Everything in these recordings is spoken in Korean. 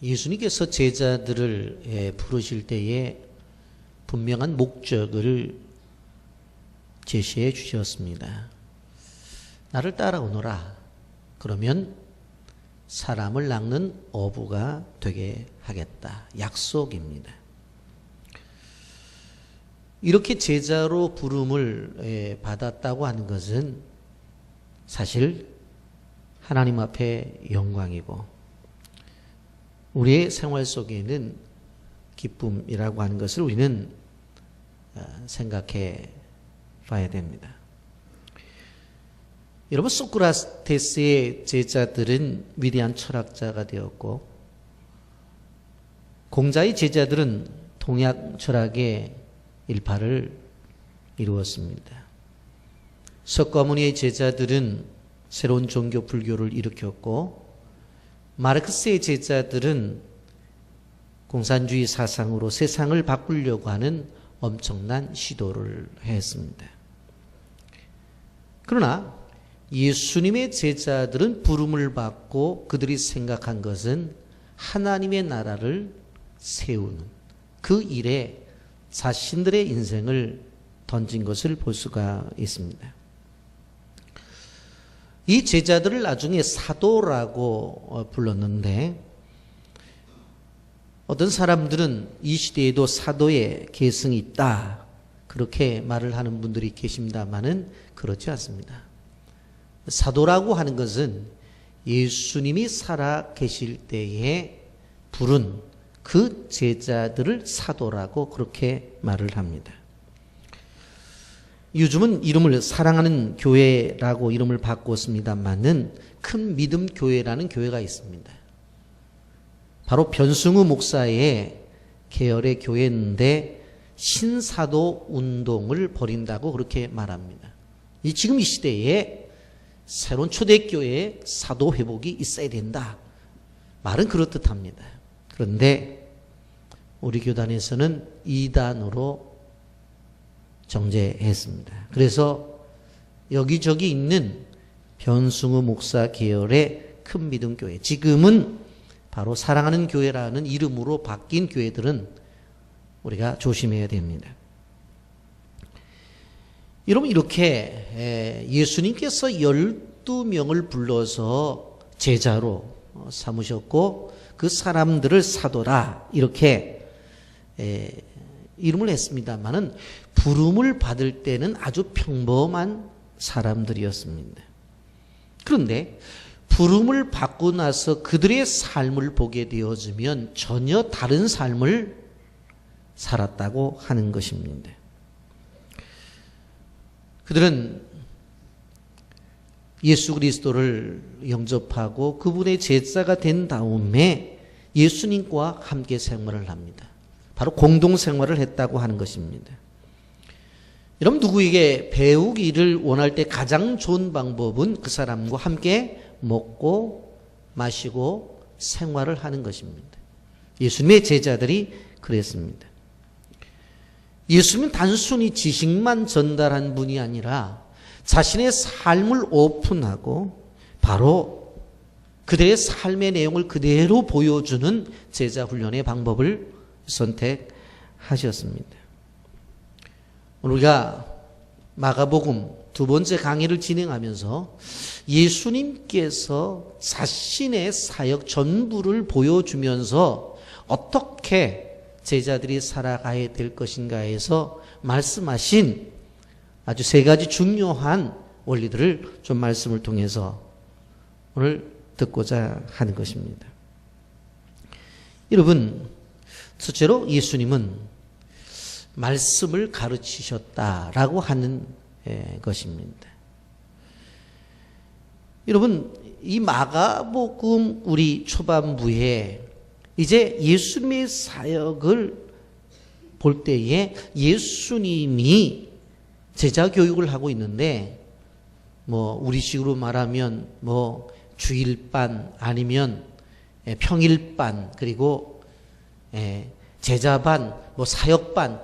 예수님께서 제자들을 부르실 때에 분명한 목적을 제시해 주셨습니다. 나를 따라오너라. 그러면 사람을 낚는 어부가 되게 하겠다. 약속입니다. 이렇게 제자로 부름을 받았다고 하는 것은 사실 하나님 앞에 영광이고 우리의 생활 속에는 기쁨이라고 하는 것을 우리는 생각해 봐야 됩니다. 여러분, 소크라테스의 제자들은 위대한 철학자가 되었고 공자의 제자들은 동양 철학의 일파를 이루었습니다. 석가모니의 제자들은 새로운 종교 불교를 일으켰고 마르크스의 제자들은 공산주의 사상으로 세상을 바꾸려고 하는 엄청난 시도를 했습니다. 그러나 예수님의 제자들은 부름을 받고 그들이 생각한 것은 하나님의 나라를 세우는 그 일에 자신들의 인생을 던진 것을 볼 수가 있습니다. 이 제자들을 나중에 사도라고 불렀는데 어떤 사람들은 이 시대에도 사도의 계승이 있다 그렇게 말을 하는 분들이 계십니다마는 그렇지 않습니다. 사도라고 하는 것은 예수님이 살아 계실 때에 부른 그 제자들을 사도라고 그렇게 말을 합니다. 요즘은 이름을 사랑하는 교회라고 이름을 바꿨습니다만은 큰 믿음 교회라는 교회가 있습니다. 바로 변승우 목사의 계열의 교회인데 신사도 운동을 벌인다고 그렇게 말합니다. 지금 이 시대에 새로운 초대교회에 사도 회복이 있어야 된다. 말은 그렇듯합니다. 그런데 우리 교단에서는 이단으로 정죄했습니다. 그래서 여기저기 있는 변승우 목사 계열의 큰 믿음 교회, 지금은 바로 사랑하는 교회라는 이름으로 바뀐 교회들은 우리가 조심해야 됩니다. 여러분, 이렇게 예수님께서 12명을 불러서 제자로 삼으셨고 그 사람들을 사도라 이렇게 이름을 했습니다마는 부름을 받을 때는 아주 평범한 사람들이었습니다. 그런데 부름을 받고 나서 그들의 삶을 보게 되어지면 전혀 다른 삶을 살았다고 하는 것입니다. 그들은 예수 그리스도를 영접하고 그분의 제자가 된 다음에 예수님과 함께 생활을 합니다. 바로 공동생활을 했다고 하는 것입니다. 여러분, 누구에게 배우기를 원할 때 가장 좋은 방법은 그 사람과 함께 먹고 마시고 생활을 하는 것입니다. 예수님의 제자들이 그랬습니다. 예수님은 단순히 지식만 전달한 분이 아니라 자신의 삶을 오픈하고 바로 그들의 삶의 내용을 그대로 보여주는 제자 훈련의 방법을 선택하셨습니다. 우리가 마가복음 두 번째 강의를 진행하면서 예수님께서 자신의 사역 전부를 보여주면서 어떻게 제자들이 살아가야 될 것인가에서 말씀하신 아주 세 가지 중요한 원리들을 좀 말씀을 통해서 오늘 듣고자 하는 것입니다. 여러분, 첫째로 예수님은 말씀을 가르치셨다라고 하는 것입니다. 여러분, 이 마가복음 우리 초반부에 이제 예수님의 사역을 볼 때에 예수님이 제자 교육을 하고 있는데 우리식으로 말하면 주일반 아니면 평일반 그리고 제자반 사역반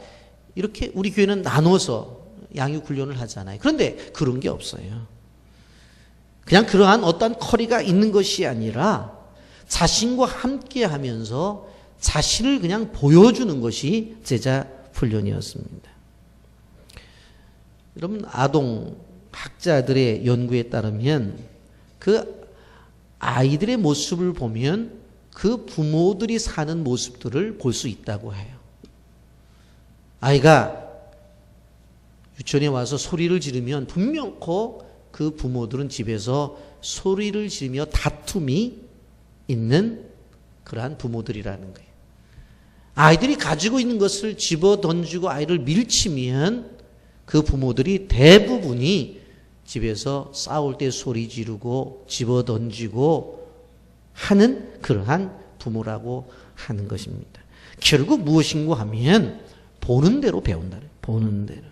이렇게 우리 교회는 나눠서 양육훈련을 하잖아요. 그런데 그런 게 없어요. 그냥 그러한 어떤 커리가 있는 것이 아니라 자신과 함께 하면서 자신을 그냥 보여주는 것이 제자 훈련이었습니다. 여러분, 아동 학자들의 연구에 따르면 그 아이들의 모습을 보면 그 부모들이 사는 모습들을 볼 수 있다고 해요. 아이가 유치원에 와서 소리를 지르면 분명코 그 부모들은 집에서 소리를 지르며 다툼이 있는 그러한 부모들이라는 거예요. 아이들이 가지고 있는 것을 집어 던지고 아이를 밀치면 그 부모들이 대부분이 집에서 싸울 때 소리 지르고 집어 던지고 하는 그러한 부모라고 하는 것입니다. 결국 무엇인가 하면 보는 대로 배운다. 보는 대로.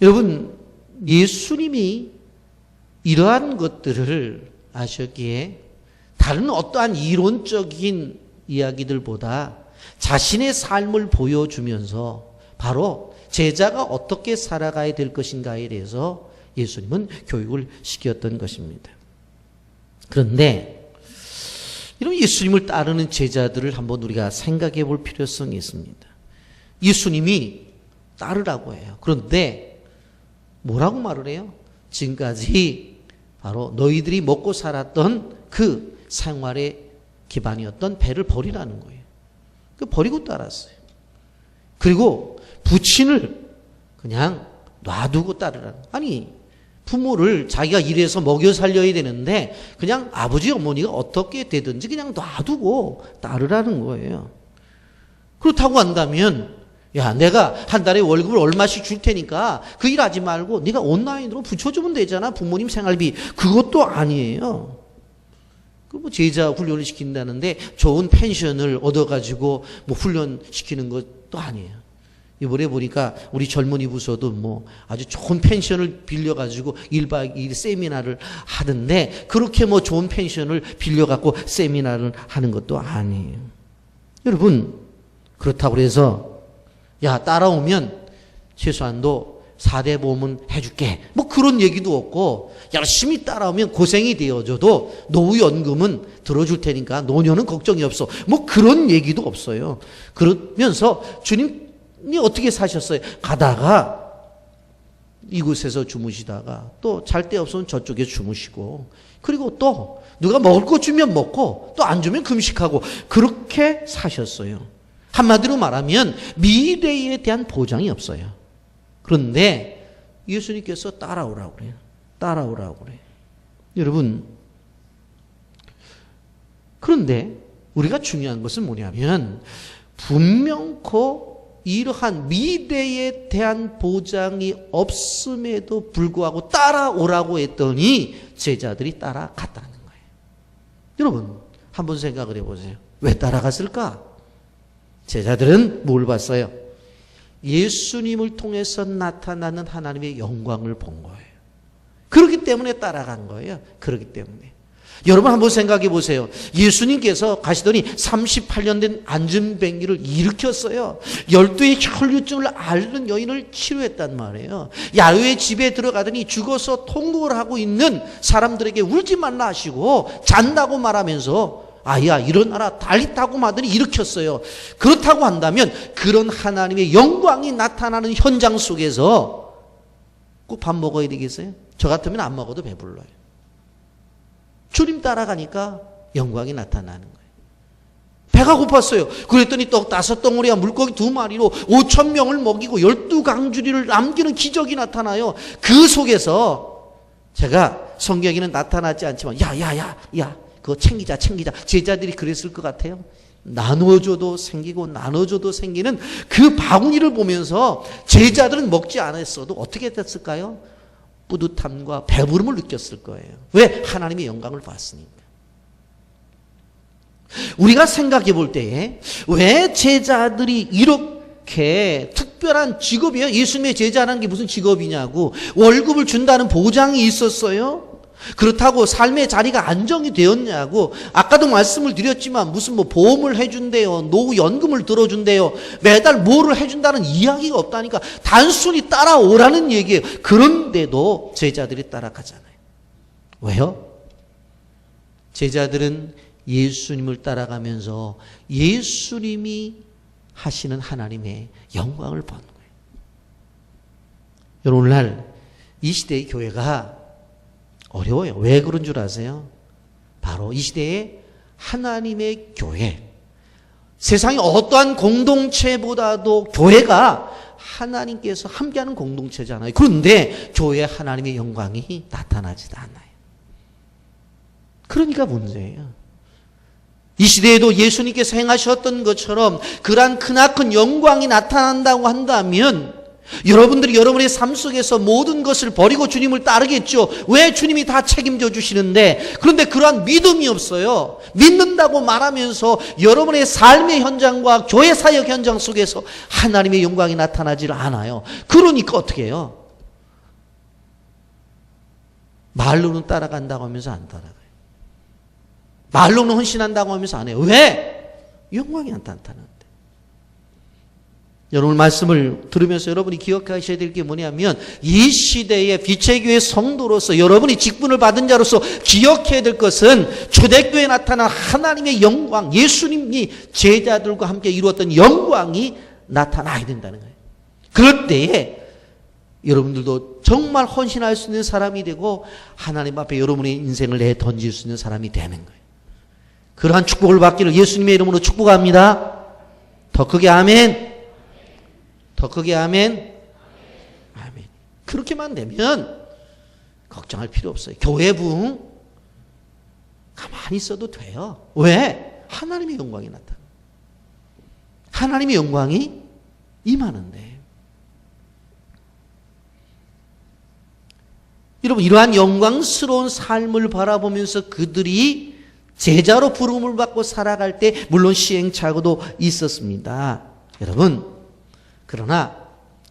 여러분, 예수님이 이러한 것들을 아셨기에 다른 어떠한 이론적인 이야기들보다 자신의 삶을 보여주면서 바로 제자가 어떻게 살아가야 될 것인가에 대해서 예수님은 교육을 시켰던 것입니다. 그런데 이런 예수님을 따르는 제자들을 한번 우리가 생각해 볼 필요성이 있습니다. 예수님이 따르라고 해요. 그런데 뭐라고 말을 해요? 지금까지 바로 너희들이 먹고 살았던 그 생활의 기반이었던 배를 버리라는 거예요. 버리고 따랐어요. 그리고 부친을 그냥 놔두고 따르라는. 아니, 부모를 자기가 일해서 먹여 살려야 되는데 그냥 아버지 어머니가 어떻게 되든지 그냥 놔두고 따르라는 거예요. 그렇다고 한다면 야, 내가 한 달에 월급을 얼마씩 줄 테니까 그 일 하지 말고 네가 온라인으로 붙여주면 되잖아. 부모님 생활비. 그것도 아니에요. 그 제자 훈련을 시킨다는데 좋은 펜션을 얻어가지고 훈련시키는 것도 아니에요. 이번에 보니까 우리 젊은이 부서도 아주 좋은 펜션을 빌려가지고 1박 2일 세미나를 하던데 그렇게 좋은 펜션을 빌려갖고 세미나를 하는 것도 아니에요. 여러분, 그렇다고 해서 야, 따라오면 최소한도 4대 보험은 해줄게. 그런 얘기도 없고 열심히 따라오면 고생이 되어져도 노후연금은 들어줄 테니까 노년은 걱정이 없어. 그런 얘기도 없어요. 그러면서 주님이 어떻게 사셨어요? 가다가 이곳에서 주무시다가 또 잘 데 없으면 저쪽에 주무시고 그리고 또 누가 먹을 거 주면 먹고 또 안 주면 금식하고 그렇게 사셨어요. 한마디로 말하면 미래에 대한 보장이 없어요. 그런데 예수님께서 따라오라고 그래요. 따라오라고 그래요. 여러분, 그런데 우리가 중요한 것은 뭐냐면 분명코 이러한 미래에 대한 보장이 없음에도 불구하고 따라오라고 했더니 제자들이 따라갔다는 거예요. 여러분, 한번 생각을 해보세요. 왜 따라갔을까? 제자들은 뭘 봤어요? 예수님을 통해서 나타나는 하나님의 영광을 본 거예요. 그렇기 때문에 따라간 거예요. 그렇기 때문에. 여러분 한번 생각해 보세요. 예수님께서 가시더니 38년 된 안진뱅이를 일으켰어요. 12의 혈류증을 앓는 여인을 치료했단 말이에요. 야유의 집에 들어가더니 죽어서 통곡을 하고 있는 사람들에게 울지 말라 하시고 잔다고 말하면서 아야 일어나라 달리타고 하더니 일으켰어요. 그렇다고 한다면 그런 하나님의 영광이 나타나는 현장 속에서 꼭 밥 먹어야 되겠어요? 저 같으면 안 먹어도 배불러요. 주님 따라가니까 영광이 나타나는 거예요. 배가 고팠어요. 그랬더니 떡 5덩어리와 물고기 2마리로 5,000명을 먹이고 12강주리를 남기는 기적이 나타나요. 그 속에서 제가 성경에는 나타나지 않지만 야 그거 챙기자. 제자들이 그랬을 것 같아요. 나눠줘도 생기고 나눠줘도 생기는 그 바구니를 보면서 제자들은 먹지 않았어도 어떻게 됐을까요? 뿌듯함과 배부름을 느꼈을 거예요. 왜? 하나님의 영광을 봤으니까. 우리가 생각해 볼 때에 왜 제자들이 이렇게 특별한 직업이에요? 예수님의 제자라는 게 무슨 직업이냐고. 월급을 준다는 보장이 있었어요? 그렇다고 삶의 자리가 안정이 되었냐고. 아까도 말씀을 드렸지만 무슨 보험을 해준대요, 노후연금을 들어준대요, 매달 뭐를 해준다는 이야기가 없다니까. 단순히 따라오라는 얘기예요. 그런데도 제자들이 따라가잖아요. 왜요? 제자들은 예수님을 따라가면서 예수님이 하시는 하나님의 영광을 보는 거예요. 여러분, 오늘날 이 시대의 교회가 어려워요. 왜 그런 줄 아세요? 바로 이 시대의 하나님의 교회, 세상의 어떠한 공동체보다도 교회가 하나님께서 함께하는 공동체잖아요. 그런데 교회에 하나님의 영광이 나타나지도 않아요. 그러니까 문제예요. 이 시대에도 예수님께서 행하셨던 것처럼 그러한 크나큰 영광이 나타난다고 한다면 여러분들이 여러분의 삶 속에서 모든 것을 버리고 주님을 따르겠죠. 왜? 주님이 다 책임져 주시는데. 그런데 그러한 믿음이 없어요. 믿는다고 말하면서 여러분의 삶의 현장과 교회 사역 현장 속에서 하나님의 영광이 나타나질 않아요. 그러니까 어떻게 해요? 말로는 따라간다고 하면서 안 따라가요. 말로는 헌신한다고 하면서 안 해요. 왜? 영광이 안 나타나는데. 여러분, 말씀을 들으면서 여러분이 기억하셔야 될 게 뭐냐면, 이 시대의 빛의 교회 성도로서 여러분이 직분을 받은 자로서 기억해야 될 것은 초대교회에 나타난 하나님의 영광, 예수님이 제자들과 함께 이루었던 영광이 나타나야 된다는 거예요. 그럴 때에 여러분들도 정말 헌신할 수 있는 사람이 되고 하나님 앞에 여러분의 인생을 내던질 수 있는 사람이 되는 거예요. 그러한 축복을 받기를 예수님의 이름으로 축복합니다. 더 크게 아멘. 더 크게 아멘. 아멘. 그렇게만 되면 걱정할 필요 없어요. 교회 부흥 가만히 있어도 돼요. 왜? 하나님의 영광이 나타나. 하나님의 영광이 임하는데. 여러분, 이러한 영광스러운 삶을 바라보면서 그들이 제자로 부름을 받고 살아갈 때 물론 시행착오도 있었습니다. 여러분, 그러나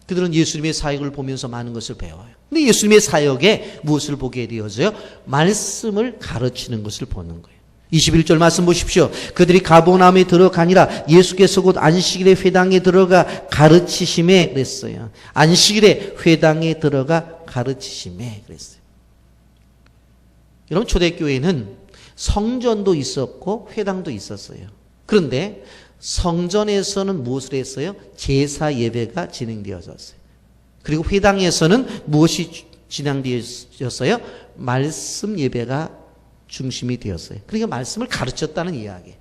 그들은 예수님의 사역을 보면서 많은 것을 배워요. 근데 예수님의 사역에 무엇을 보게 되어져요? 말씀을 가르치는 것을 보는 거예요. 21절 말씀 보십시오. 그들이 가버나움에 들어가니라. 예수께서 곧 안식일에 회당에 들어가 가르치심에 그랬어요. 안식일에 회당에 들어가 가르치심에 그랬어요. 여러분, 초대교회는 성전도 있었고 회당도 있었어요. 그런데 성전에서는 무엇을 했어요? 제사 예배가 진행되어졌어요. 그리고 회당에서는 무엇이 진행되었어요? 말씀 예배가 중심이 되었어요. 그러니까 말씀을 가르쳤다는 이야기예요.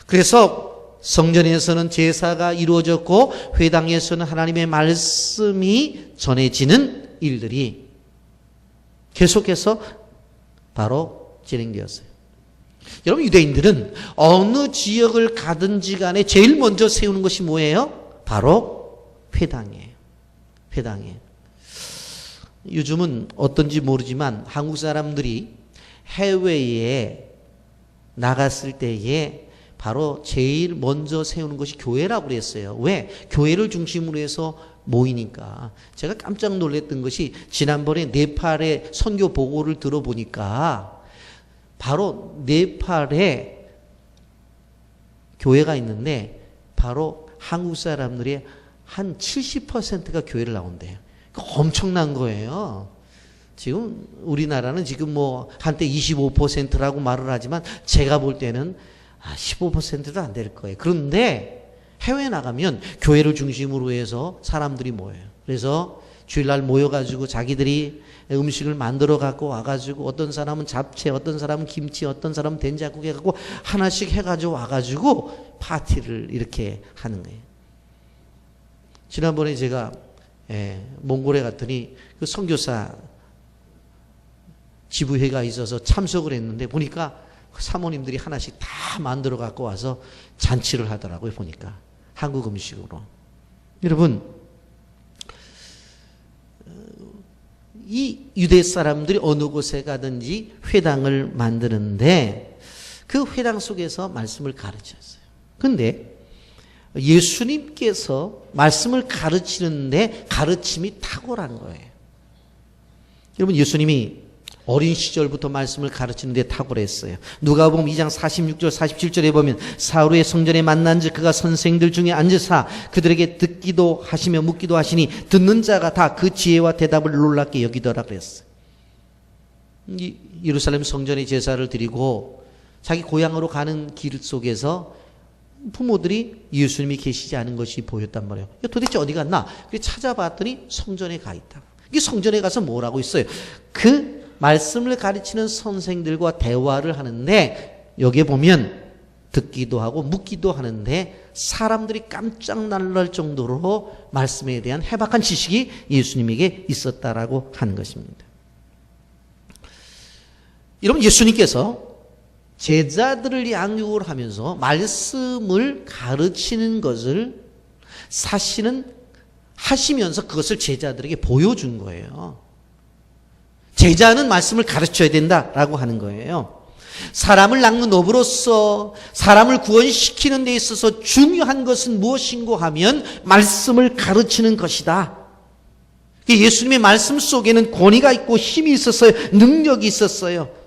그래서 성전에서는 제사가 이루어졌고 회당에서는 하나님의 말씀이 전해지는 일들이 계속해서 바로 진행되었어요. 여러분, 유대인들은 어느 지역을 가든지 간에 제일 먼저 세우는 것이 뭐예요? 바로 회당이에요. 회당이에요. 요즘은 어떤지 모르지만 한국 사람들이 해외에 나갔을 때에 바로 제일 먼저 세우는 것이 교회라고 그랬어요. 왜? 교회를 중심으로 해서 모이니까. 제가 깜짝 놀랐던 것이 지난번에 네팔의 선교 보고를 들어보니까 바로 네팔에 교회가 있는데 바로 한국 사람들의 한 70%가 교회를 나온대요. 엄청난 거예요. 지금 우리나라는 지금 뭐 한때 25%라고 말을 하지만 제가 볼 때는 15%도 안 될 거예요. 그런데 해외에 나가면 교회를 중심으로 해서 사람들이 모여요. 그래서 주일날 모여가지고 자기들이 음식을 만들어 갖고 와가지고 어떤 사람은 잡채, 어떤 사람은 김치, 어떤 사람은 된장국 해갖고 하나씩 해가지고 와가지고 파티를 이렇게 하는 거예요. 지난번에 제가 몽골에 갔더니 그 선교사 지부회가 있어서 참석을 했는데 보니까 사모님들이 하나씩 다 만들어 갖고 와서 잔치를 하더라고요. 보니까 한국 음식으로. 여러분, 이 유대 사람들이 어느 곳에 가든지 회당을 만드는데 그 회당 속에서 말씀을 가르쳤어요. 근데 예수님께서 말씀을 가르치는데 가르침이 탁월한 거예요. 여러분, 예수님이 어린 시절부터 말씀을 가르치는데 탁월했어요. 누가복음 2장 46절 47절에 보면 사울의 성전에 만난즉 그가 선생들 중에 앉으사 그들에게 듣기도 하시며 묻기도 하시니 듣는 자가 다 그 지혜와 대답을 놀랍게 여기더라 그랬어요. 예루살렘 성전에 제사를 드리고 자기 고향으로 가는 길 속에서 부모들이 예수님이 계시지 않은 것이 보였단 말이에요. 도대체 어디 갔나? 그래서 찾아봤더니 성전에 가 있다. 이 성전에 가서 뭐라고 있어요? 그 말씀을 가르치는 선생들과 대화를 하는데 여기에 보면 듣기도 하고 묻기도 하는데 사람들이 깜짝 놀랄 정도로 말씀에 대한 해박한 지식이 예수님에게 있었다라고 하는 것입니다. 여러분, 예수님께서 제자들을 양육을 하면서 말씀을 가르치는 것을 사실은 하시면서 그것을 제자들에게 보여준 거예요. 제자는 말씀을 가르쳐야 된다라고 하는 거예요. 사람을 낚는 업으로서 사람을 구원시키는 데 있어서 중요한 것은 무엇인고 하면 말씀을 가르치는 것이다. 예수님의 말씀 속에는 권위가 있고 힘이 있었어요. 능력이 있었어요.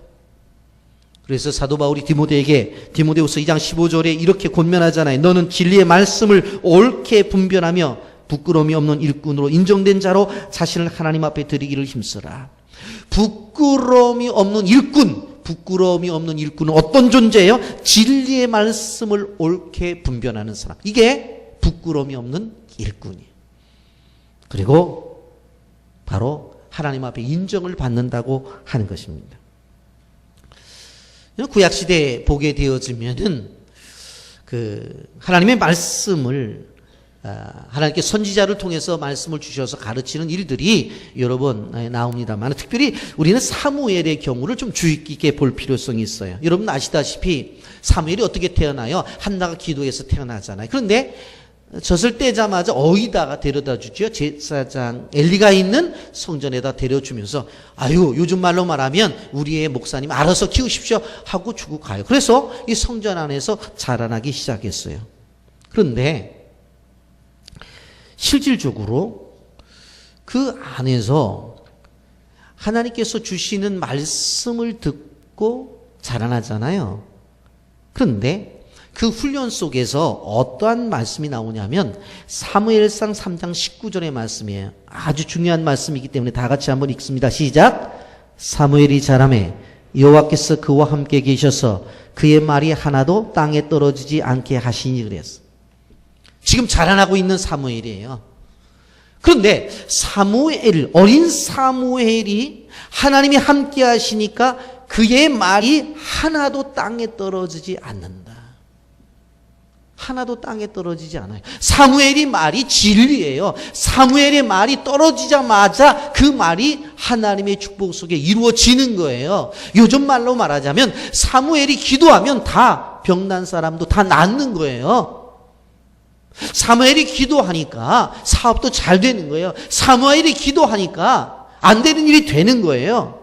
그래서 사도 바울이 디모데에게 디모데후서 2장 15절에 이렇게 권면하잖아요. 너는 진리의 말씀을 옳게 분별하며 부끄러움이 없는 일꾼으로 인정된 자로 자신을 하나님 앞에 드리기를 힘쓰라. 부끄러움이 없는 일꾼, 부끄러움이 없는 일꾼은 어떤 존재예요? 진리의 말씀을 옳게 분별하는 사람. 이게 부끄러움이 없는 일꾼이에요. 그리고 바로 하나님 앞에 인정을 받는다고 하는 것입니다. 구약시대에 보게 되어지면은 하나님의 말씀을 하나님께 선지자를 통해서 말씀을 주셔서 가르치는 일들이 여러 번 나옵니다만 특별히 우리는 사무엘의 경우를 좀 주의 깊게 볼 필요성이 있어요. 여러분 아시다시피 사무엘이 어떻게 태어나요? 한나가 기도해서 태어나잖아요. 그런데 젖을 떼자마자 어이다가 데려다 주죠. 제사장 엘리가 있는 성전에다 데려주면서 아유 요즘 말로 말하면 우리의 목사님 알아서 키우십시오 하고 주고 가요. 그래서 이 성전 안에서 자라나기 시작했어요. 그런데 실질적으로 그 안에서 하나님께서 주시는 말씀을 듣고 자라나잖아요. 그런데 그 훈련 속에서 어떠한 말씀이 나오냐면 사무엘상 3장 19절의 말씀이에요. 아주 중요한 말씀이기 때문에 다 같이 한번 읽습니다. 시작. 사무엘이 자라매 여호와께서 그와 함께 계셔서 그의 말이 하나도 땅에 떨어지지 않게 하시니 그랬어. 지금 자라나고 있는 사무엘이에요. 그런데 어린 사무엘이 하나님이 함께 하시니까 그의 말이 하나도 땅에 떨어지지 않는다. 하나도 땅에 떨어지지 않아요. 사무엘이 말이 진리예요. 사무엘의 말이 떨어지자마자 그 말이 하나님의 축복 속에 이루어지는 거예요. 요즘 말로 말하자면 사무엘이 기도하면 다 병난 사람도 다 낫는 거예요. 사무엘이 기도하니까 사업도 잘 되는 거예요. 사무엘이 기도하니까 안 되는 일이 되는 거예요.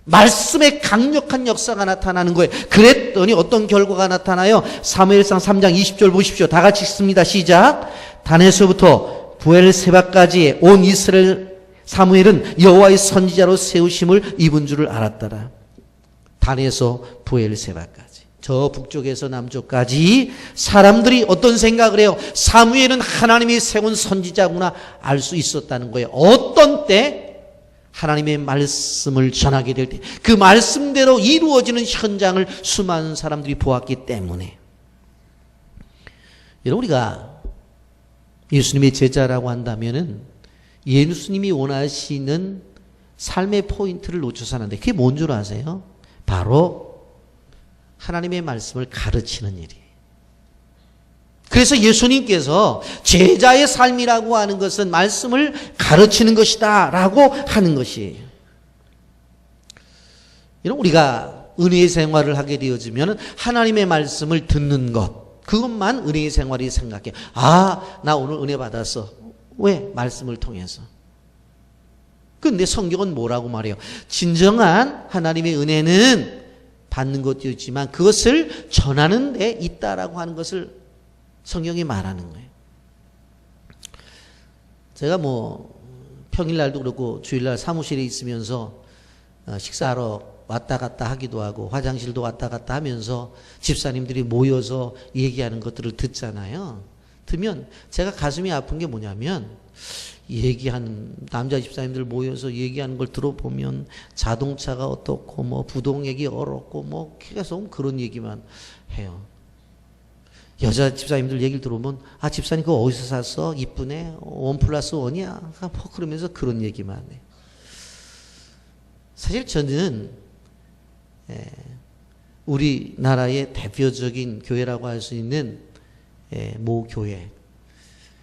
말씀의 강력한 역사가 나타나는 거예요. 그랬더니 어떤 결과가 나타나요? 사무엘상 3장 20절 보십시오. 다 같이 읽습니다. 시작. 단에서부터 부엘세바까지 온 이스라엘 사무엘은 여호와의 선지자로 세우심을 입은 줄을 알았더라. 단에서 부엘세바까지 저 북쪽에서 남쪽까지 사람들이 어떤 생각을 해요? 사무엘은 하나님이 세운 선지자구나 알 수 있었다는 거예요. 어떤 때? 하나님의 말씀을 전하게 될 때 그 말씀대로 이루어지는 현장을 수많은 사람들이 보았기 때문에 여러분 우리가 예수님의 제자라고 한다면은 예수님이 원하시는 삶의 포인트를 놓쳐서 하는데 그게 뭔 줄 아세요? 바로 하나님의 말씀을 가르치는 일이에요. 그래서 예수님께서 제자의 삶이라고 하는 것은 말씀을 가르치는 것이다 라고 하는 것이에요. 여러분 우리가 은혜의 생활을 하게 되어지면 하나님의 말씀을 듣는 것 그것만 은혜의 생활이 생각해. 나 오늘 은혜 받았어. 왜? 말씀을 통해서. 그런데 성경은 뭐라고 말해요? 진정한 하나님의 은혜는 받는 것도 있지만 그것을 전하는 데 있다라고 하는 것을 성경이 말하는 거예요. 제가 평일날도 그렇고 주일날 사무실에 있으면서 식사하러 왔다 갔다 하기도 하고 화장실도 왔다 갔다 하면서 집사님들이 모여서 얘기하는 것들을 듣잖아요. 들으면 제가 가슴이 아픈 게 뭐냐면 얘기하는 남자 집사님들 모여서 얘기하는 걸 들어보면 자동차가 어떻고 뭐 부동액이 얼었고 뭐 계속 그런 얘기만 해요. 여자 집사님들 얘기를 들어보면 집사님 그거 어디서 샀어? 이쁘네? 1+1이야? 뭐 그러면서 그런 얘기만 해. 사실 저는 우리나라의 대표적인 교회라고 할 수 있는 모 교회,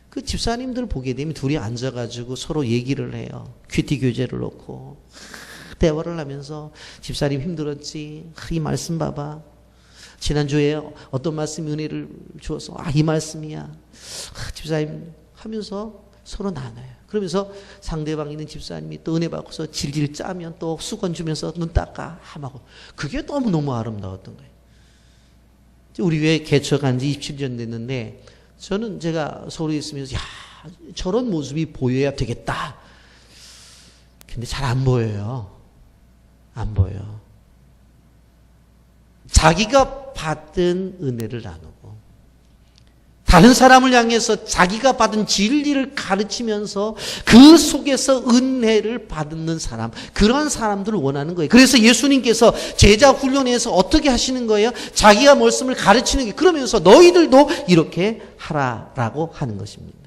그 집사님들 보게 되면 둘이 앉아가지고 서로 얘기를 해요. 큐티 교재를 놓고 대화를 하면서 집사님 힘들었지? 이 말씀 봐봐. 지난주에 어떤 말씀 은혜를 주어서 이 말씀이야. 집사님 하면서 서로 나눠요. 그러면서 상대방 있는 집사님이 또 은혜 받고서 질질 짜면 또 수건 주면서 눈 닦아 하고, 그게 너무너무 아름다웠던 거예요. 우리 교회 개척한 지 27년 됐는데 저는 제가 서울에 있으면서 저런 모습이 보여야 되겠다. 근데 잘 안 보여요. 안 보여. 자기가 받은 은혜를 나누고 다른 사람을 향해서 자기가 받은 진리를 가르치면서 그 속에서 은혜를 받는 사람, 그런 사람들을 원하는 거예요. 그래서 예수님께서 제자 훈련에서 어떻게 하시는 거예요? 자기가 말씀을 가르치는 게, 그러면서 너희들도 이렇게 하라라고 하는 것입니다.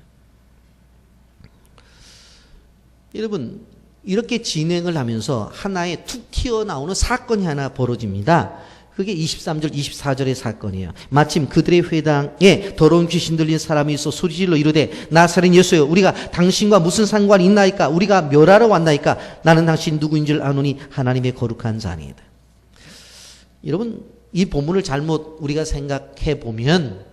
여러분, 이렇게 진행을 하면서 하나의 툭 튀어나오는 사건이 하나 벌어집니다. 그게 23절 24절의 사건이에요. 마침 그들의 회당에 더러운 귀신 들린 사람이 있어 소리질러 이르되 나사렛 예수여, 우리가 당신과 무슨 상관이 있나이까? 우리가 멸하러 왔나이까? 나는 당신 누구인지를 아노니 하나님의 거룩한 자니이다. 여러분, 이 본문을 잘못 우리가 생각해 보면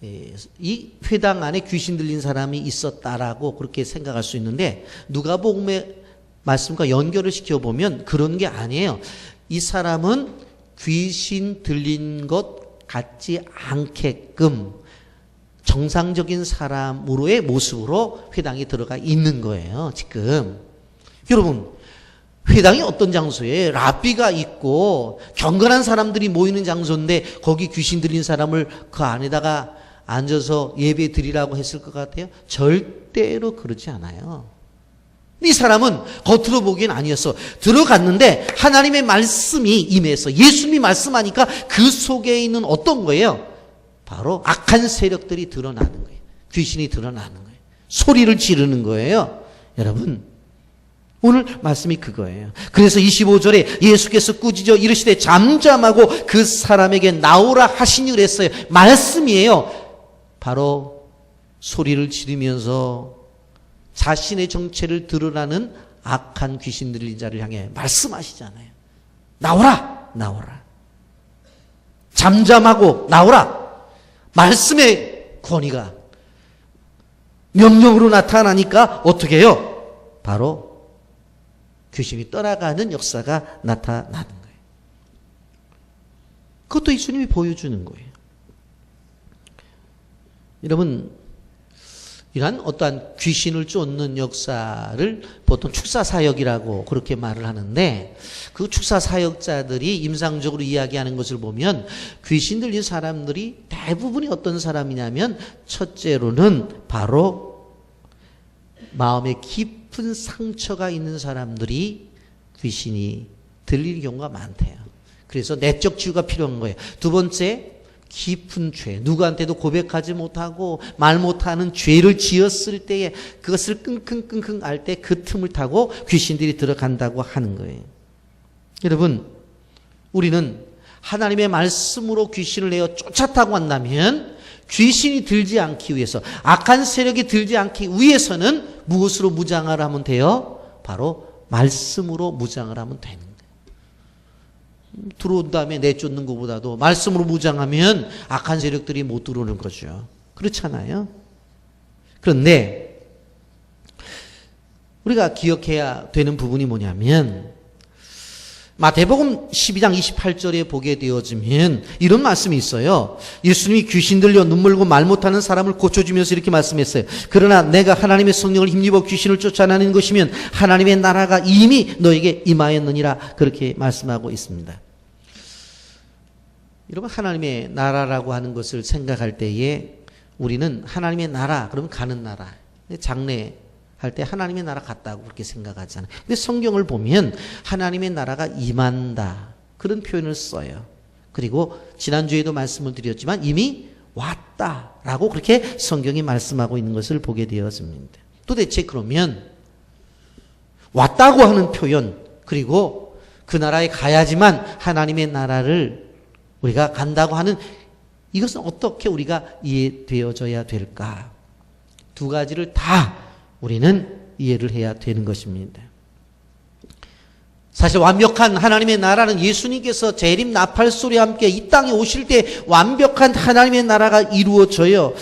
이 회당 안에 귀신 들린 사람이 있었다라고 그렇게 생각할 수 있는데, 누가복음의 말씀과 연결을 시켜보면 그런 게 아니에요. 이 사람은 귀신 들린 것 같지 않게끔 정상적인 사람으로의 모습으로 회당에 들어가 있는 거예요, 지금. 여러분, 회당이 어떤 장소에 랍비가 있고 경건한 사람들이 모이는 장소인데 거기 귀신 들린 사람을 그 안에다가 앉아서 예배 드리라고 했을 것 같아요? 절대로 그러지 않아요. 이 사람은 겉으로 보기엔 아니었어. 들어갔는데 하나님의 말씀이 임해서 예수님이 말씀하니까 그 속에 있는 어떤 거예요? 바로 악한 세력들이 드러나는 거예요. 귀신이 드러나는 거예요. 소리를 지르는 거예요. 여러분, 오늘 말씀이 그거예요. 그래서 25절에 예수께서 꾸짖어 이르시되 잠잠하고 그 사람에게 나오라 하시니 그랬어요. 말씀이에요. 바로 소리를 지르면서 자신의 정체를 드러나는 악한 귀신 들린 자를 향해 말씀하시잖아요. 나오라, 나오라. 잠잠하고 나오라. 말씀의 권위가 명령으로 나타나니까 어떻게 해요? 바로 귀신이 떠나가는 역사가 나타나는 거예요. 그것도 예수님이 보여주는 거예요. 여러분, 이러한 어떠한 귀신을 쫓는 역사를 보통 축사사역이라고 그렇게 말을 하는데, 그 축사사역자들이 임상적으로 이야기하는 것을 보면 귀신 들린 사람들이 대부분이 어떤 사람이냐면, 첫째로는 바로 마음에 깊은 상처가 있는 사람들이 귀신이 들릴 경우가 많대요. 그래서 내적 치유가 필요한 거예요. 두 번째, 깊은 죄, 누구한테도 고백하지 못하고 말 못하는 죄를 지었을 때에 그것을 끙끙끙끙 알 때 그 틈을 타고 귀신들이 들어간다고 하는 거예요. 여러분, 우리는 하나님의 말씀으로 귀신을 내어 쫓았다고 한다면 귀신이 들지 않기 위해서, 악한 세력이 들지 않기 위해서는 무엇으로 무장을 하면 돼요? 바로 말씀으로 무장을 하면 되는 거예요. 들어온 다음에 내쫓는 것보다도 말씀으로 무장하면 악한 세력들이 못 들어오는 거죠. 그렇잖아요. 그런데 우리가 기억해야 되는 부분이 뭐냐면, 마태복음 12장 28절에 보게 되어지면 이런 말씀이 있어요. 예수님이 귀신 들려 눈물고 말 못하는 사람을 고쳐주면서 이렇게 말씀했어요. 그러나 내가 하나님의 성령을 힘입어 귀신을 쫓아내는 것이면 하나님의 나라가 이미 너에게 임하였느니라, 그렇게 말씀하고 있습니다. 여러분, 하나님의 나라라고 하는 것을 생각할 때에 우리는 하나님의 나라, 그러면 가는 나라, 장례할 때 하나님의 나라 같다고 그렇게 생각하잖아요. 근데 성경을 보면 하나님의 나라가 임한다, 그런 표현을 써요. 그리고 지난주에도 말씀을 드렸지만 이미 왔다라고 그렇게 성경이 말씀하고 있는 것을 보게 되었습니다. 도대체 그러면 왔다고 하는 표현, 그리고 그 나라에 가야지만 하나님의 나라를 우리가 간다고 하는 이것은 어떻게 우리가 이해되어져야 될까? 두 가지를 다 우리는 이해를 해야 되는 것입니다. 사실 완벽한 하나님의 나라는 예수님께서 재림 나팔 소리와 함께 이 땅에 오실 때 완벽한 하나님의 나라가 이루어져요.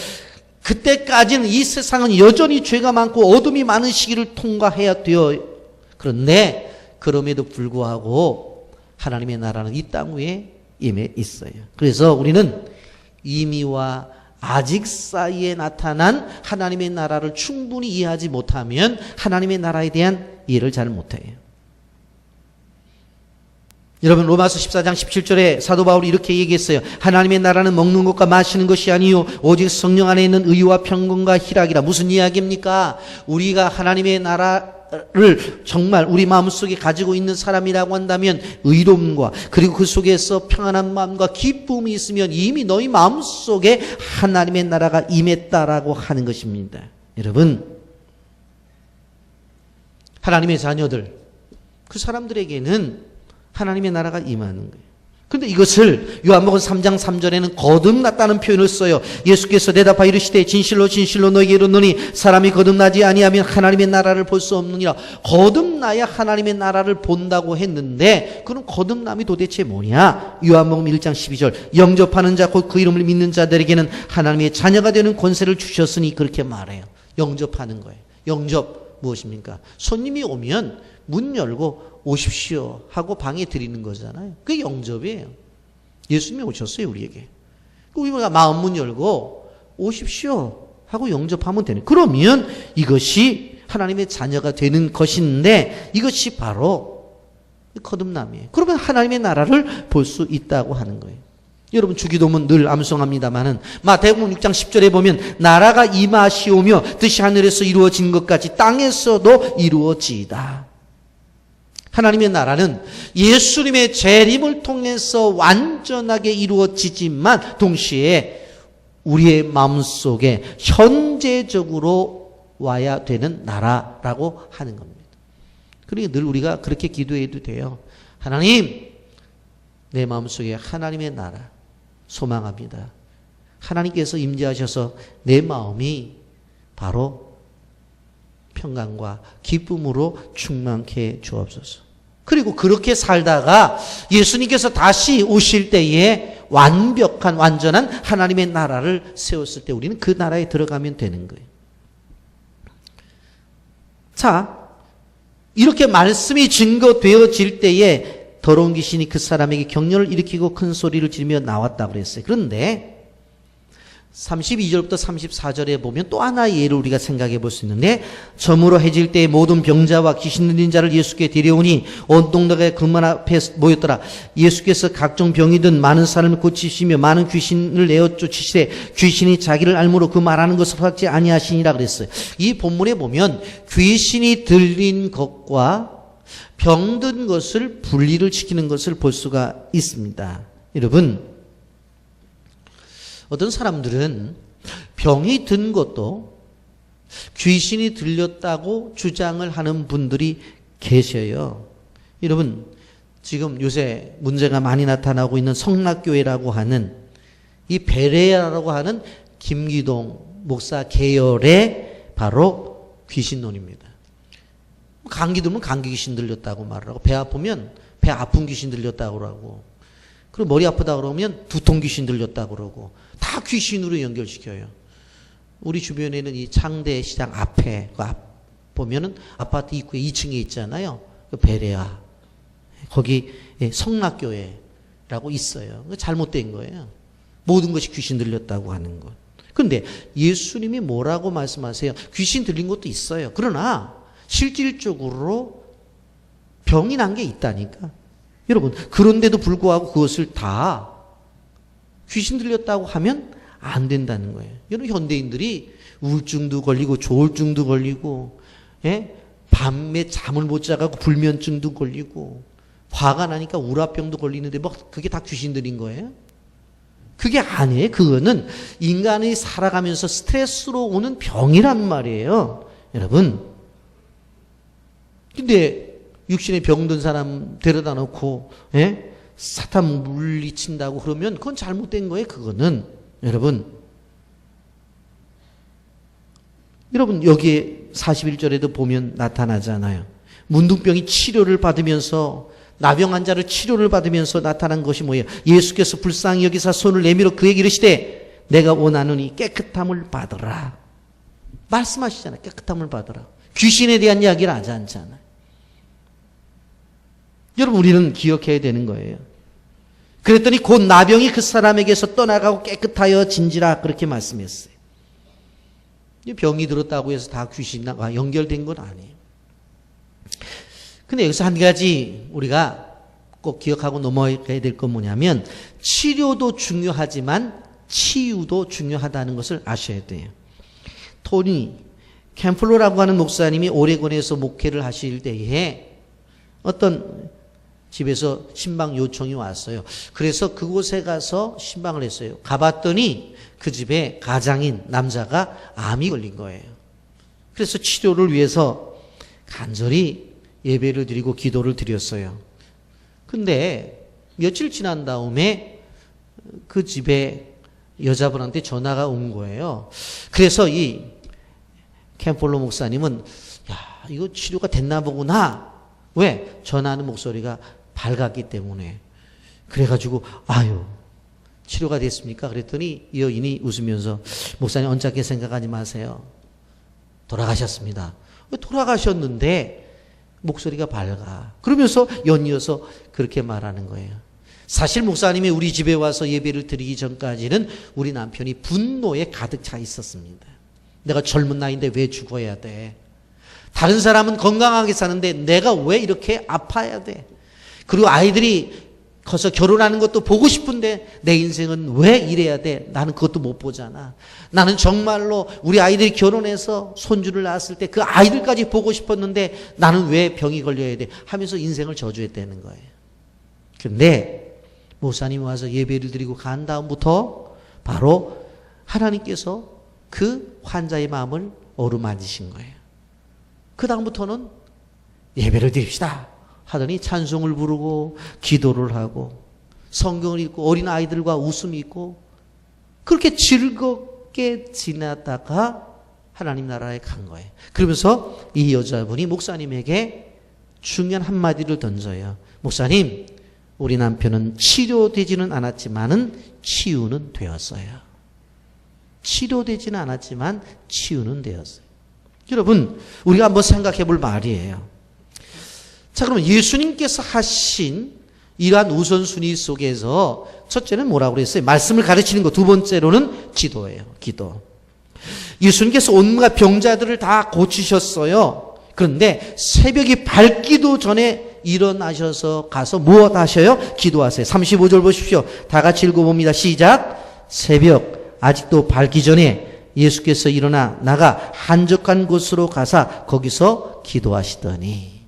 그때까지는 이 세상은 여전히 죄가 많고 어둠이 많은 시기를 통과해야 돼요. 그런데 그럼에도 불구하고 하나님의 나라는 이 땅 위에 임해 있어요. 그래서 우리는 이미와 아직 사이에 나타난 하나님의 나라를 충분히 이해하지 못하면 하나님의 나라에 대한 이해를 잘 못해요. 여러분, 로마서 14장 17절에 사도 바울이 이렇게 얘기했어요. 하나님의 나라는 먹는 것과 마시는 것이 아니요 오직 성령 안에 있는 의와 평강과 희락이라. 무슨 이야기입니까? 우리가 하나님의 나라를 정말 우리 마음속에 가지고 있는 사람이라고 한다면 의로움과 그리고 그 속에서 평안한 마음과 기쁨이 있으면 이미 너희 마음속에 하나님의 나라가 임했다라고 하는 것입니다. 여러분, 하나님의 자녀들, 그 사람들에게는 하나님의 나라가 임하는 거예요. 그런데 이것을 요한복음 3장 3절에는 거듭났다는 표현을 써요. 예수께서 대답하여 이르시되 진실로 진실로 너희에게 이르노니 사람이 거듭나지 아니하면 하나님의 나라를 볼 수 없느니라. 거듭나야 하나님의 나라를 본다고 했는데 그럼 거듭남이 도대체 뭐냐? 요한복음 1장 12절 영접하는 자 곧 그 이름을 믿는 자들에게는 하나님의 자녀가 되는 권세를 주셨으니 그렇게 말해요. 영접하는 거예요. 영접 무엇입니까? 손님이 오면 문 열고 오십시오 하고 방에 들이는 거잖아요. 그게 영접이에요. 예수님이 오셨어요, 우리에게. 우리가 마음 문 열고 오십시오 하고 영접하면 되는. 그러면 이것이 하나님의 자녀가 되는 것인데 이것이 바로 거듭남이에요. 그러면 하나님의 나라를 볼 수 있다고 하는 거예요. 여러분, 주기도문 늘 암송합니다마는 마태복음 6장 10절에 보면 나라가 임하시오며 뜻이 하늘에서 이루어진 것 같이 땅에서도 이루어지이다. 하나님의 나라는 예수님의 재림을 통해서 완전하게 이루어지지만 동시에 우리의 마음속에 현재적으로 와야 되는 나라라고 하는 겁니다. 그러니까 늘 우리가 그렇게 기도해도 돼요. 하나님, 내 마음속에 하나님의 나라 소망합니다. 하나님께서 임재하셔서 내 마음이 바로 평강과 기쁨으로 충만케 주옵소서. 그리고 그렇게 살다가 예수님께서 다시 오실 때에 완벽한 완전한 하나님의 나라를 세웠을 때 우리는 그 나라에 들어가면 되는 거예요. 자, 이렇게 말씀이 증거되어질 때에 더러운 귀신이 그 사람에게 격려를 일으키고 큰 소리를 지르며 나왔다고 그랬어요. 그런데 32절부터 34절에 보면 또 하나의 예를 우리가 생각해 볼 수 있는데 저물어 해질 때에 모든 병자와 귀신 들린 자를 예수께 데려오니 온 동네가 그만 앞에 모였더라. 예수께서 각종 병이든 많은 사람을 고치시며 많은 귀신을 내어 쫓으시되 귀신이 자기를 알므로 그 말하는 것을 허락지 아니하시니라 그랬어요. 이 본문에 보면 귀신이 들린 것과 병든 것을 분리를 시키는 것을 볼 수가 있습니다. 여러분, 어떤 사람들은 병이 든 것도 귀신이 들렸다고 주장을 하는 분들이 계셔요. 여러분, 지금 요새 문제가 많이 나타나고 있는 성락교회라고 하는 이 베레아라고 하는 김기동 목사 계열의 바로 귀신론입니다. 감기 들면 감기 귀신 들렸다고 말을 하고, 배 아프면 배 아픈 귀신 들렸다고 그러고, 그리고 머리 아프다 그러면 두통 귀신 들렸다고 그러고, 다 귀신으로 연결시켜요. 우리 주변에는 이 창대 시장 앞에 보면은 아파트 입구에 2층에 있잖아요. 그 베레아. 거기 성락교회라고 있어요. 잘못된 거예요. 모든 것이 귀신 들렸다고 하는 것. 그런데 예수님이 뭐라고 말씀하세요? 귀신 들린 것도 있어요. 그러나 실질적으로 병이 난 게 있다니까. 여러분, 그런데도 불구하고 그것을 다 귀신 들렸다고 하면 안 된다는 거예요. 여러분, 현대인들이 우울증도 걸리고 조울증도 걸리고, 예? 밤에 잠을 못 자가지고 불면증도 걸리고, 화가 나니까 우라병도 걸리는데 뭐 그게 다 귀신들인 거예요? 그게 아니에요. 그거는 인간이 살아가면서 스트레스로 오는 병이란 말이에요. 여러분. 근데 육신에 병든 사람 데려다 놓고, 예? 사탄 물리친다고 그러면 그건 잘못된 거예요. 그거는. 여러분 여기에 41절에도 보면 나타나잖아요. 문둥병이 치료를 받으면서, 나병 환자를 치료를 받으면서 나타난 것이 뭐예요? 예수께서 불쌍히 여기사 손을 내밀어 그에게 이르시되 내가 원하노니 깨끗함을 받으라. 말씀하시잖아요. 깨끗함을 받으라. 귀신에 대한 이야기를 하지 않잖아요. 여러분, 우리는 기억해야 되는 거예요. 그랬더니 곧 나병이 그 사람에게서 떠나가고 깨끗하여 진지라, 그렇게 말씀했어요. 병이 들었다고 해서 다 귀신과 연결된 건 아니에요. 근데 여기서 한 가지 우리가 꼭 기억하고 넘어가야 될 건 뭐냐면, 치료도 중요하지만 치유도 중요하다는 것을 아셔야 돼요. 토니 캠플러라고 하는 목사님이 오레곤에서 목회를 하실 때에 어떤 집에서 신방 요청이 왔어요. 그래서 그곳에 가서 신방을 했어요. 가봤더니 그 집에 가장인 남자가 암이 걸린 거예요. 그래서 치료를 위해서 간절히 예배를 드리고 기도를 드렸어요. 근데 며칠 지난 다음에 그 집에 여자분한테 전화가 온 거예요. 그래서 이 캠폴로 목사님은, 야, 이거 치료가 됐나 보구나. 왜? 전화하는 목소리가 밝았기 때문에. 그래가지고, 아유, 치료가 됐습니까? 그랬더니 여인이 웃으면서, 목사님 언짢게 생각하지 마세요. 돌아가셨습니다. 왜 돌아가셨는데 목소리가 밝아? 그러면서 연이어서 그렇게 말하는 거예요. 사실 목사님이 우리 집에 와서 예배를 드리기 전까지는 우리 남편이 분노에 가득 차 있었습니다. 내가 젊은 나이인데 왜 죽어야 돼? 다른 사람은 건강하게 사는데 내가 왜 이렇게 아파야 돼? 그리고 아이들이 커서 결혼하는 것도 보고 싶은데 내 인생은 왜 이래야 돼? 나는 그것도 못 보잖아. 나는 정말로 우리 아이들이 결혼해서 손주를 낳았을 때 그 아이들까지 보고 싶었는데 나는 왜 병이 걸려야 돼? 하면서 인생을 저주했다는 거예요. 그런데 목사님이 와서 예배를 드리고 간 다음부터 바로 하나님께서 그 환자의 마음을 어루만지신 거예요. 그 다음부터는 예배를 드립시다 하더니 찬송을 부르고 기도를 하고 성경을 읽고 어린아이들과 웃음이 있고 그렇게 즐겁게 지나다가 하나님 나라에 간 거예요. 그러면서 이 여자분이 목사님에게 중요한 한마디를 던져요. 목사님, 우리 남편은 치료되지는 않았지만은 치유는 되었어요. 치료되지는 않았지만 치유는 되었어요. 여러분, 우리가 한번 생각해 볼 말이에요. 자, 그러면 예수님께서 하신 이러한 우선순위 속에서 첫째는 뭐라고 그랬어요? 말씀을 가르치는 것. 두 번째로는 기도예요. 기도. 예수님께서 온갖 병자들을 다 고치셨어요. 그런데 새벽이 밝기도 전에 일어나셔서 가서 무엇 하셔요? 기도하세요. 35절 보십시오. 다 같이 읽어봅니다. 시작. 새벽 아직도 밝기 전에 예수께서 일어나 나가 한적한 곳으로 가사 거기서 기도하시더니.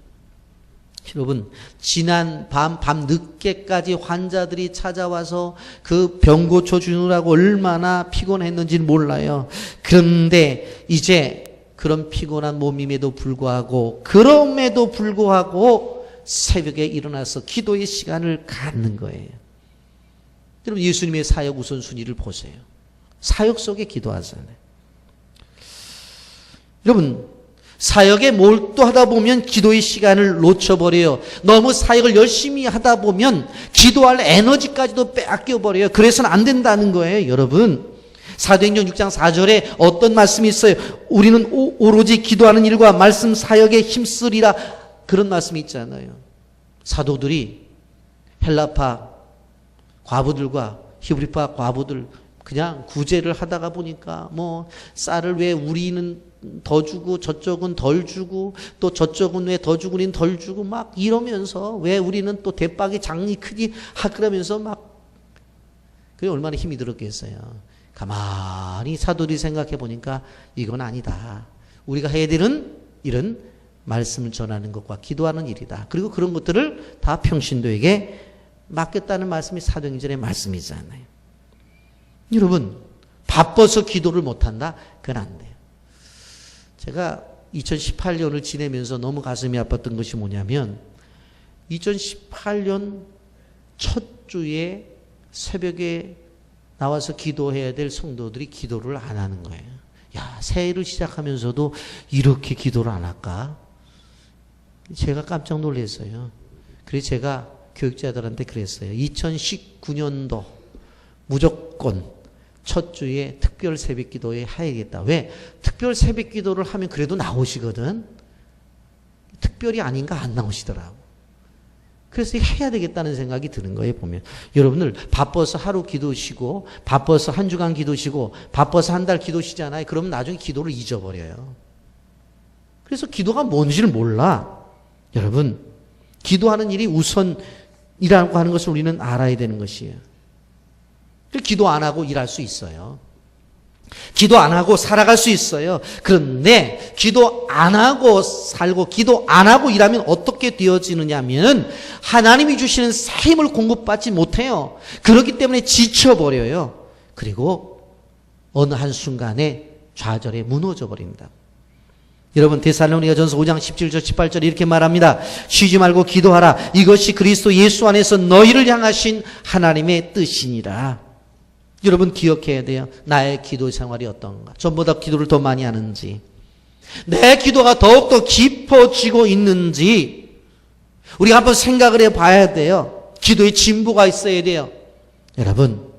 여러분, 지난 밤 늦게까지 환자들이 찾아와서 그 병 고쳐주느라고 얼마나 피곤했는지는 몰라요. 그런데 이제 그런 피곤한 몸임에도 불구하고, 그럼에도 불구하고 새벽에 일어나서 기도의 시간을 갖는 거예요. 여러분, 예수님의 사역 우선순위를 보세요. 사역 속에 기도하잖아요. 여러분, 사역에 몰두하다 보면 기도의 시간을 놓쳐버려요. 너무 사역을 열심히 하다 보면 기도할 에너지까지도 빼앗겨버려요. 그래서는 안 된다는 거예요, 여러분. 사도행전 6장 4절에 어떤 말씀이 있어요? 우리는 오로지 기도하는 일과 말씀 사역에 힘쓰리라. 그런 말씀이 있잖아요. 사도들이 헬라파 과부들과 히브리파 과부들 그냥 구제를 하다가 보니까 뭐 쌀을 왜 우리는 더 주고 저쪽은 덜 주고 또 저쪽은 왜 더 주고 우리는 덜 주고 막 이러면서 왜 우리는 또 대박이 장이 크기 그러면서 막 그게 얼마나 힘이 들었겠어요. 가만히 사도들이 생각해 보니까 이건 아니다. 우리가 해야 되는 일은 말씀을 전하는 것과 기도하는 일이다. 그리고 그런 것들을 다 평신도에게 맡겼다는 말씀이 사도행전의 말씀이잖아요. 여러분, 바빠서 기도를 못한다? 그건 안 돼요. 제가 2018년을 지내면서 너무 가슴이 아팠던 것이 뭐냐면 2018년 첫 주에 새벽에 나와서 기도해야 될 성도들이 기도를 안 하는 거예요. 야, 새해를 시작하면서도 이렇게 기도를 안 할까? 제가 깜짝 놀랐어요. 그래서 제가 교육자들한테 그랬어요. 2019년도 무조건 첫 주에 특별 새벽 기도에 해야겠다. 왜? 특별 새벽 기도를 하면 그래도 나오시거든. 특별이 아닌가 안 나오시더라고. 그래서 해야 되겠다는 생각이 드는 거예요, 보면. 여러분들, 바빠서 하루 기도 쉬고, 바빠서 한 주간 기도 쉬고, 바빠서 한 달 기도 쉬잖아요. 그러면 나중에 기도를 잊어버려요. 그래서 기도가 뭔지를 몰라. 여러분, 기도하는 일이 우선이라고 하는 것을 우리는 알아야 되는 것이에요. 기도 안 하고 일할 수 있어요. 기도 안 하고 살아갈 수 있어요. 그런데 기도 안 하고 살고 기도 안 하고 일하면 어떻게 되어지느냐 하면 하나님이 주시는 새 힘을 공급받지 못해요. 그렇기 때문에 지쳐버려요. 그리고 어느 한순간에 좌절에 무너져 버립니다. 여러분, 데살로니가전서 5장 17절 18절 이렇게 말합니다. 쉬지 말고 기도하라. 이것이 그리스도 예수 안에서 너희를 향하신 하나님의 뜻이니라. 여러분, 기억해야 돼요. 나의 기도 생활이 어떤가? 전보다 기도를 더 많이 하는지, 내 기도가 더욱더 깊어지고 있는지 우리가 한번 생각을 해봐야 돼요. 기도에 진보가 있어야 돼요. 여러분,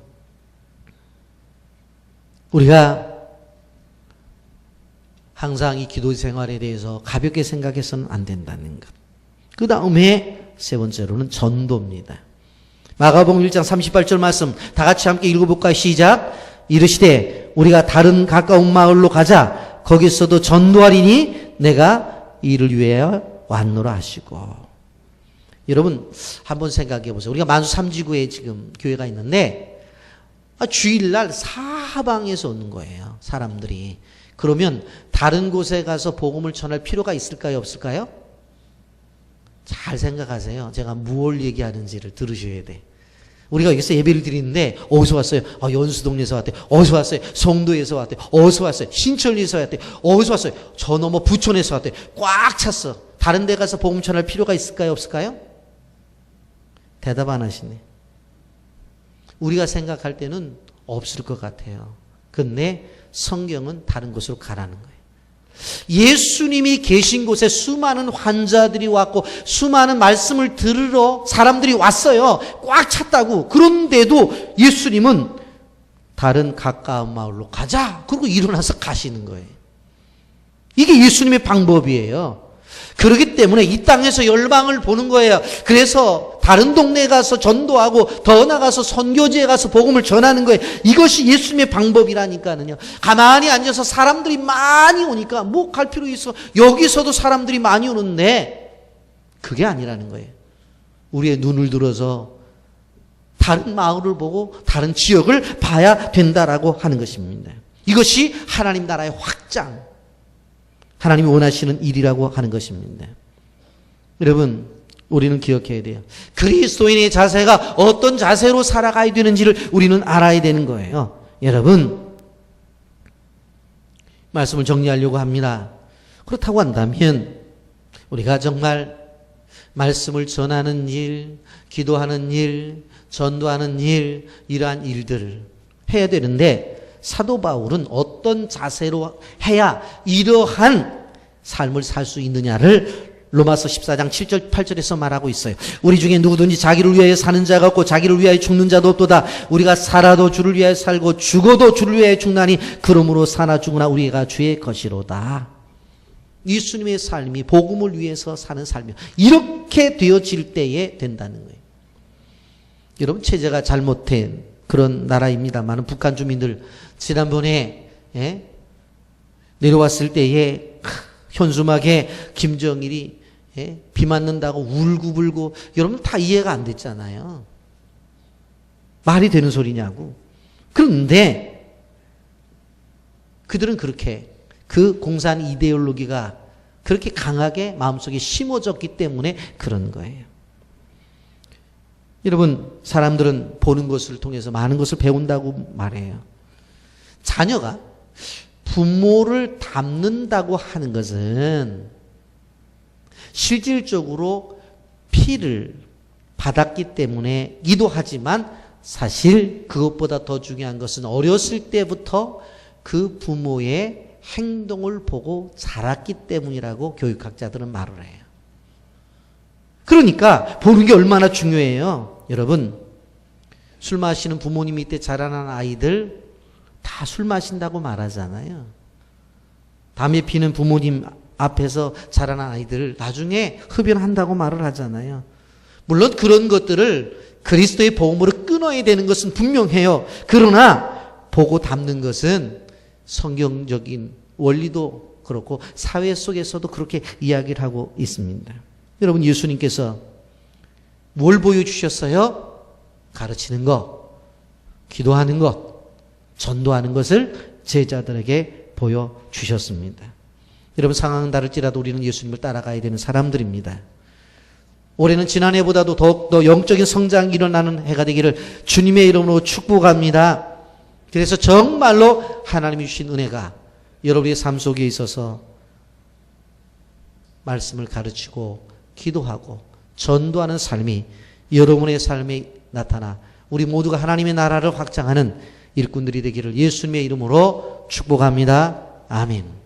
우리가 항상 이 기도 생활에 대해서 가볍게 생각해서는 안 된다는 것. 그 다음에 세 번째로는 전도입니다. 마가복음 1장 38절 말씀 다 같이 함께 읽어볼까요? 시작. 이르시되 우리가 다른 가까운 마을로 가자. 거기서도 전도하리니 내가 이를 위하여 왔노라 하시고. 여러분, 한번 생각해 보세요. 우리가 만수 3지구에 지금 교회가 있는데 주일날 사방에서 오는 거예요, 사람들이. 그러면 다른 곳에 가서 복음을 전할 필요가 있을까요, 없을까요? 잘 생각하세요. 제가 무엇을 얘기하는지를 들으셔야 돼. 우리가 여기서 예배를 드리는데 어디서 왔어요? 연수동에서 왔대. 어디서 왔어요? 성도에서 왔대. 어디서 왔어요? 신천리에서 왔대. 어디서 왔어요? 저 너머 부천에서 왔대. 꽉 찼어. 다른 데 가서 복음 전할 필요가 있을까요, 없을까요? 대답 안 하시네. 우리가 생각할 때는 없을 것 같아요. 근데 성경은 다른 곳으로 가라는 거예요. 예수님이 계신 곳에 수많은 환자들이 왔고 수많은 말씀을 들으러 사람들이 왔어요. 꽉 찼다고. 그런데도 예수님은 다른 가까운 마을로 가자. 그리고 일어나서 가시는 거예요. 이게 예수님의 방법이에요. 그렇기 때문에 이 땅에서 열방을 보는 거예요. 그래서 다른 동네에 가서 전도하고 더 나가서 선교지에 가서 복음을 전하는 거예요. 이것이 예수님의 방법이라니까요. 가만히 앉아서 사람들이 많이 오니까 뭐 갈 필요 있어. 여기서도 사람들이 많이 오는데 그게 아니라는 거예요. 우리의 눈을 들어서 다른 마을을 보고 다른 지역을 봐야 된다라고 하는 것입니다. 이것이 하나님 나라의 확장, 하나님이 원하시는 일이라고 하는 것입니다. 여러분, 우리는 기억해야 돼요. 그리스도인의 자세가 어떤 자세로 살아가야 되는지를 우리는 알아야 되는 거예요. 여러분, 말씀을 정리하려고 합니다. 그렇다고 한다면 우리가 정말 말씀을 전하는 일, 기도하는 일, 전도하는 일, 이러한 일들을 해야 되는데 사도 바울은 어떤 자세로 해야 이러한 삶을 살 수 있느냐를 로마서 14장 7절 8절에서 말하고 있어요. 우리 중에 누구든지 자기를 위하여 사는 자가 없고 자기를 위하여 죽는 자도 없도다. 우리가 살아도 주를 위하여 살고 죽어도 주를 위하여 죽나니 그러므로 사나 죽으나 우리가 주의 것이로다. 예수님의 삶이 복음을 위해서 사는 삶이요. 이렇게 되어질 때에 된다는 거예요. 여러분, 체제가 잘못된 그런 나라입니다만 북한 주민들 지난번에 내려왔을 때에 현수막에 김정일이 비 맞는다고 울고불고, 여러분 다 이해가 안 됐잖아요. 말이 되는 소리냐고. 그런데 그들은 그렇게 그 공산 이데올로기가 그렇게 강하게 마음속에 심어졌기 때문에 그런 거예요. 여러분, 사람들은 보는 것을 통해서 많은 것을 배운다고 말해요. 자녀가 부모를 닮는다고 하는 것은 실질적으로 피를 받았기 때문이기도 하지만 사실 그것보다 더 중요한 것은 어렸을 때부터 그 부모의 행동을 보고 자랐기 때문이라고 교육학자들은 말을 해요. 그러니까 보는 게 얼마나 중요해요. 여러분, 술 마시는 부모님 밑에 자라난 아이들 다 술 마신다고 말하잖아요. 담배 피는 부모님 앞에서 자라난 아이들 나중에 흡연한다고 말을 하잖아요. 물론 그런 것들을 그리스도의 복음으로 끊어야 되는 것은 분명해요. 그러나 보고 닮는 것은 성경적인 원리도 그렇고 사회 속에서도 그렇게 이야기를 하고 있습니다. 여러분, 예수님께서 뭘 보여주셨어요? 가르치는 것, 기도하는 것, 전도하는 것을 제자들에게 보여주셨습니다. 여러분, 상황은 다를지라도 우리는 예수님을 따라가야 되는 사람들입니다. 올해는 지난해보다도 더욱더 영적인 성장이 일어나는 해가 되기를 주님의 이름으로 축복합니다. 그래서 정말로 하나님이 주신 은혜가 여러분의 삶 속에 있어서 말씀을 가르치고 기도하고 전도하는 삶이 여러분의 삶에 나타나 우리 모두가 하나님의 나라를 확장하는 일꾼들이 되기를 예수님의 이름으로 축복합니다. 아멘.